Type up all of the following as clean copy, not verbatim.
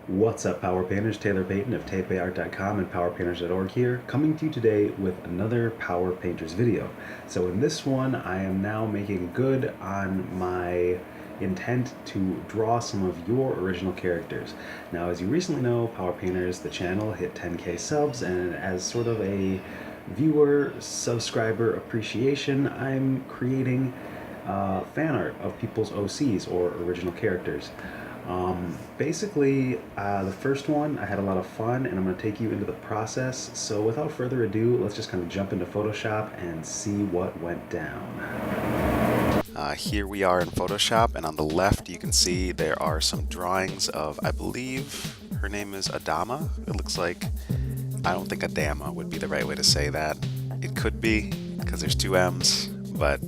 What's up, Power Painters? Taylor Payton of tapeart.com and powerpainters.org here, coming to you today with another Power Painters video. So in this one, I am now making good on my intent to draw some of your original characters. Now, as you recently know, Power Painters, the channel, hit 10K subs, and as sort of a viewer, subscriber appreciation, I'm creating fan art of people's OCs, or original characters. Basically, the first one, I had a lot of fun, and I'm going to take you into the process. So without further ado, let's just kind of jump into Photoshop and see what went down. Here we are in Photoshop, and on the left you can see there are some drawings of, I believe her name is Adamma. It looks like, I don't think Adamma would be the right way to say that. It could be, because there's two M's, but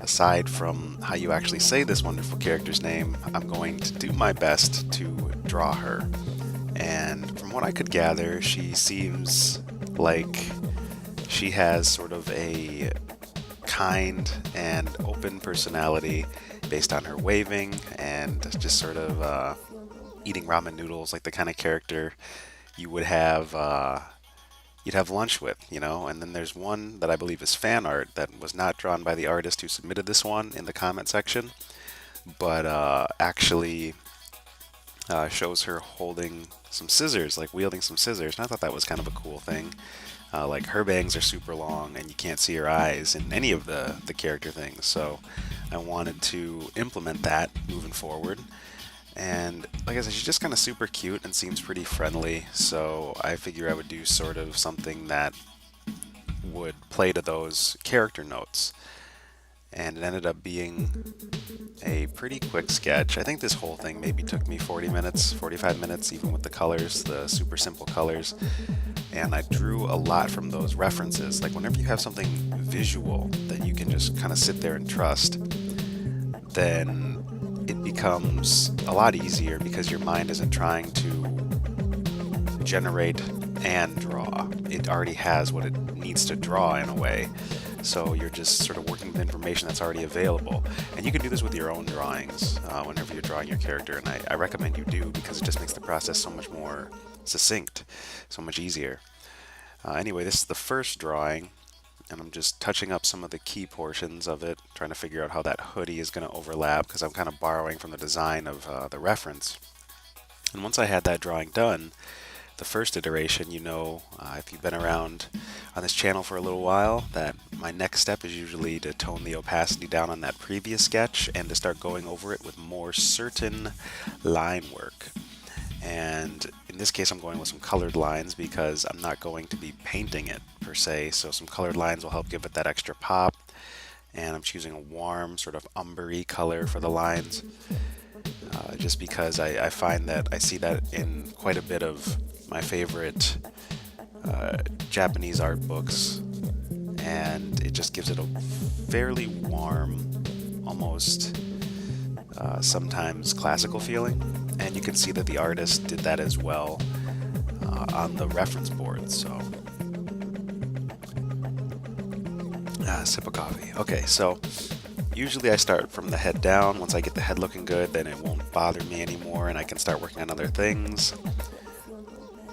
aside from how you actually say this wonderful character's name, I'm going to do my best to draw her. And from what I could gather, she seems like she has sort of a kind and open personality based on her waving and just sort of eating ramen noodles, like the kind of character you would have you'd have lunch with, you know. And then there's one that I believe is fan art that was not drawn by the artist who submitted this one in the comment section, but actually shows her holding some scissors, like wielding some scissors, and I thought that was kind of a cool thing. Like her bangs are super long and you can't see her eyes in any of the character things, so I wanted to implement that moving forward. And like I said, she's just kind of super cute and seems pretty friendly, so I figure I would do sort of something that would play to those character notes. And it ended up being a pretty quick sketch. I think this whole thing maybe took me 40 minutes, 45 minutes, even with the colors, the super simple colors. And I drew a lot from those references. Like whenever you have something visual that you can just kind of sit there and trust, then it becomes a lot easier because your mind isn't trying to generate and draw. It already has what it needs to draw in a way. So you're just sort of working with information that's already available. And you can do this with your own drawings whenever you're drawing your character, and I recommend you do, because it just makes the process so much more succinct, so much easier. Anyway, this is the first drawing, and I'm just touching up some of the key portions of it, trying to figure out how that hoodie is going to overlap, because I'm kind of borrowing from the design of the reference. And once I had that drawing done, the first iteration, you know, if you've been around on this channel for a little while, that my next step is usually to tone the opacity down on that previous sketch and to start going over it with more certain line work. And in this case, I'm going with some colored lines because I'm not going to be painting it per se, so some colored lines will help give it that extra pop. And I'm choosing a warm, sort of umber-y color for the lines, just because I find that I see that in quite a bit of my favorite Japanese art books, and it just gives it a fairly warm, almost sometimes classical feeling. And you can see that the artist did that as well on the reference board. So, sip of coffee. Okay, so usually I start from the head down. Once I get the head looking good, then it won't bother me anymore and I can start working on other things.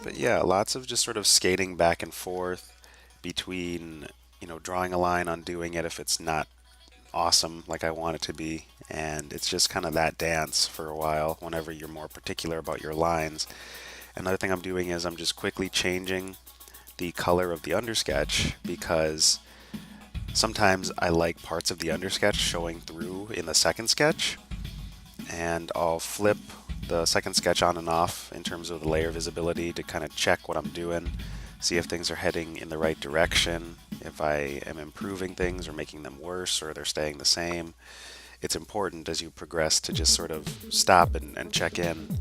But yeah, lots of just sort of skating back and forth between, you know, drawing a line, undoing it if it's not awesome like I want it to be, and it's just kind of that dance for a while whenever you're more particular about your lines. Another thing I'm doing is I'm just quickly changing the color of the undersketch, because sometimes I like parts of the undersketch showing through in the second sketch, and I'll flip the second sketch on and off in terms of the layer visibility to kind of check what I'm doing, see if things are heading in the right direction, if I am improving things or making them worse or they're staying the same. It's important as you progress to just sort of stop and check in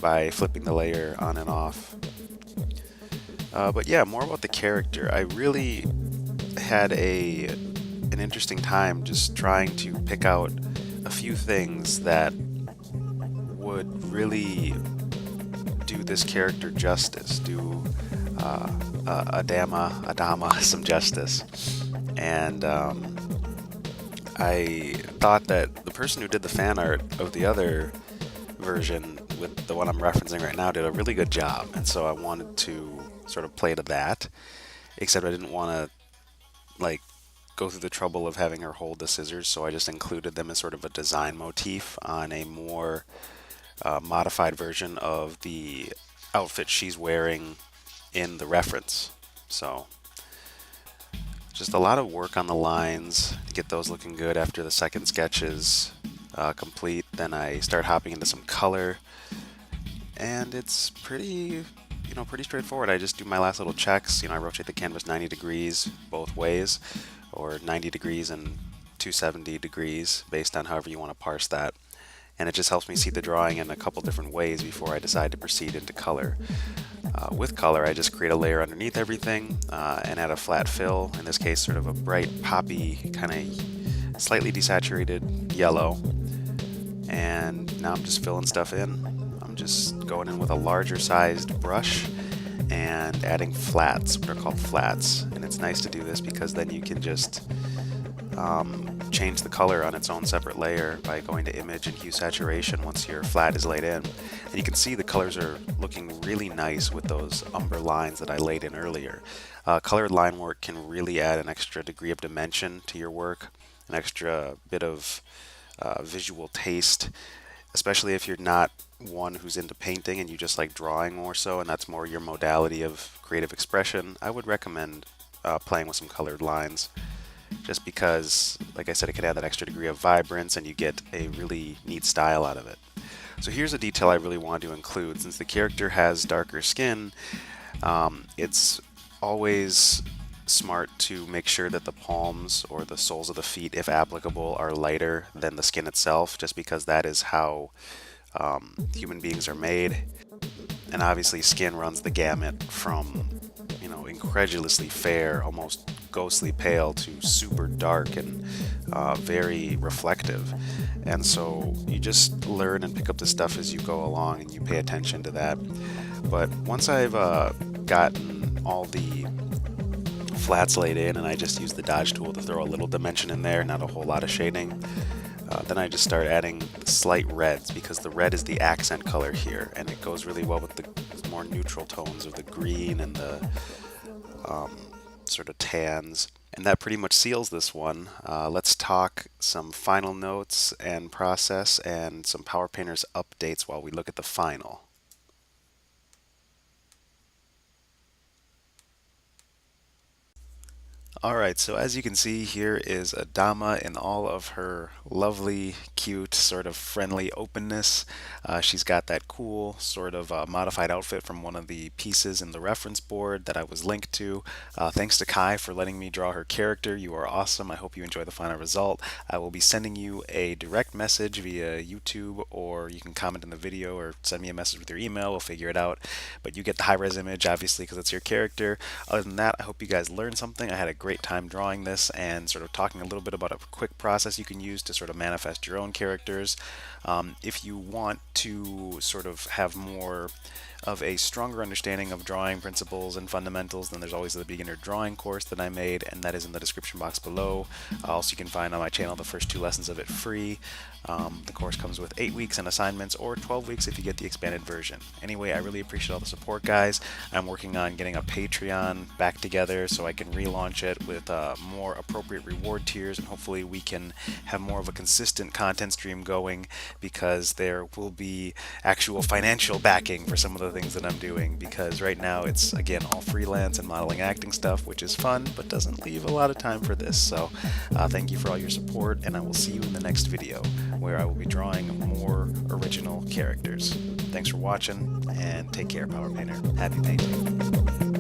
by flipping the layer on and off. But yeah, more about the character. I really had an interesting time just trying to pick out a few things that would really do this character justice, do Adamma some justice. And I thought that the person who did the fan art of the other version with the one I'm referencing right now did a really good job, and so I wanted to sort of play to that, except I didn't want to like go through the trouble of having her hold the scissors, so I just included them as sort of a design motif on a more modified version of the outfit she's wearing in the reference. So just a lot of work on the lines to get those looking good after the second sketch is complete. Then I start hopping into some color, and it's pretty straightforward. I just do my last little checks. I rotate the canvas 90 degrees both ways, or 90 degrees and 270 degrees, based on however you want to parse that. And it just helps me see the drawing in a couple different ways before I decide to proceed into color. With color, I just create a layer underneath everything and add a flat fill, in this case sort of a bright poppy, kind of slightly desaturated yellow. And now I'm just filling stuff in. I'm just going in with a larger sized brush and adding flats, what are called flats. And it's nice to do this because then you can just change the color on its own separate layer by going to image and hue saturation once your flat is laid in. And you can see the colors are looking really nice with those umber lines that I laid in earlier. Colored line work can really add an extra degree of dimension to your work, an extra bit of visual taste, especially if you're not one who's into painting and you just like drawing more so, and that's more your modality of creative expression. I would recommend playing with some colored lines, just because, like I said, it can add that extra degree of vibrance and you get a really neat style out of it. So here's a detail I really wanted to include. Since the character has darker skin, it's always smart to make sure that the palms or the soles of the feet, if applicable, are lighter than the skin itself, just because that is how human beings are made. And obviously skin runs the gamut from incredulously fair, almost ghostly pale, to super dark and very reflective. And so you just learn and pick up the stuff as you go along and you pay attention to that. But once I've gotten all the flats laid in and I just use the dodge tool to throw a little dimension in there, not a whole lot of shading, then I just start adding slight reds, because the red is the accent color here and it goes really well with the more neutral tones of the green and the sort of tans. And that pretty much seals this one. Let's talk some final notes and process and some Power Painters updates while we look at the final. Alright, so as you can see, here is Adamma in all of her lovely, cute, sort of friendly openness. She's got that cool sort of modified outfit from one of the pieces in the reference board that I was linked to. Thanks to Kai for letting me draw her character. You are awesome. I hope you enjoy the final result. I will be sending you a direct message via YouTube, or you can comment in the video or send me a message with your email. We'll figure it out. But you get the high-res image, obviously, because it's your character. Other than that, I hope you guys learned something. I had a great time drawing this and sort of talking a little bit about a quick process you can use to sort of manifest your own characters. If you want to sort of have more of a stronger understanding of drawing principles and fundamentals, then there's always the beginner drawing course that I made, and that is in the description box below. Also, you can find on my channel the first 2 lessons of it free. The course comes with 8 weeks and assignments, or 12 weeks if you get the expanded version. Anyway, I really appreciate all the support, guys. I'm working on getting a Patreon back together so I can relaunch it with more appropriate reward tiers, and hopefully we can have more of a consistent content stream going, because there will be actual financial backing for some of the things that I'm doing, because right now it's, again, all freelance and modeling acting stuff, which is fun but doesn't leave a lot of time for this. So thank you for all your support, and I will see you in the next video, where I will be drawing more original characters. Thanks for watching, and take care, Power Painter. Happy painting.